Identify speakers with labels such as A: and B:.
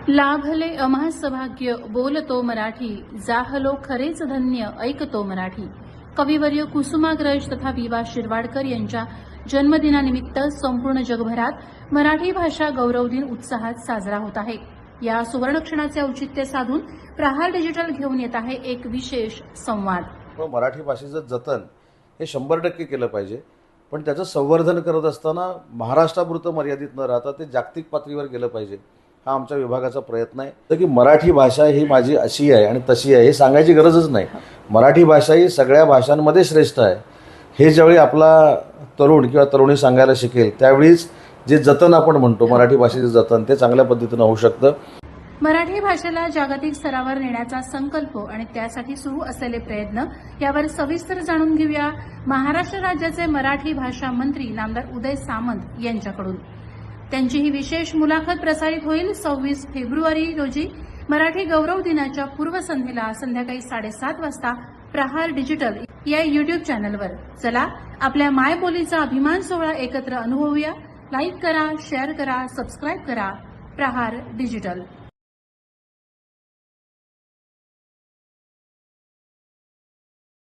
A: लाभले अम्हा सौभाग्य बोलतो मराठी, जाहलो खरेच धन्य ऐकतो मराठी. कविवर्य कुसुमाग्रज तथा विवा शिरवाडकर यांच्या जन्मदिनानिमित्त संपूर्ण जगभरात मराठी भाषा गौरव दिन उत्साहात साजरा होत आहे. या सुवर्णक्षणाचे औचित्य साधून प्रहार डिजिटल घेऊन येत आहे एक विशेष संवाद.
B: मराठी भाषेचं जतन हे 100% केलं पाहिजे, पण त्याचं संवर्धन करत असताना महाराष्ट्रापुरतं मर्यादित न राहता ते जागतिक पातळीवर गेलं पाहिजे. हा आमच्या विभागाचा प्रयत्न आहे की मराठी भाषा ही माझी अशी आहे आणि तशी आहे हे सांगायची गरजच नाही. मराठी भाषा ही सगळ्या भाषांमध्ये श्रेष्ठ आहे. हे ज्यावेळी आपला तरुण किंवा तरुणी सांगायला शिकेल त्यावेळीच जे जतन आपण म्हणतो मराठी भाषेचे जतन ते चांगल्या पद्धतीनं होऊ शकतं.
A: मराठी भाषेला जागतिक स्तरावर नेण्याचा संकल्प आणि त्यासाठी सुरू असलेले प्रयत्न यावर सविस्तर जाणून घेऊया महाराष्ट्र राज्याचे मराठी भाषा मंत्री नामदार उदय सामंत यांच्याकडून. त्यांची ही विशेष मुलाखत प्रसारित होईल 26 फेब्रुवारी रोजी मराठी गौरव दिनाच्या पूर्वसंध्येला संध्याकाळी 7:30 वाजता प्रहार डिजिटल या युट्यूब चॅनलवर. चला आपल्या मायबोलीचा अभिमान सोहळा एकत्र अनुभवूया. लाईक करा, शेअर करा, सबस्क्राईब करा. प्रहार डिजिटल.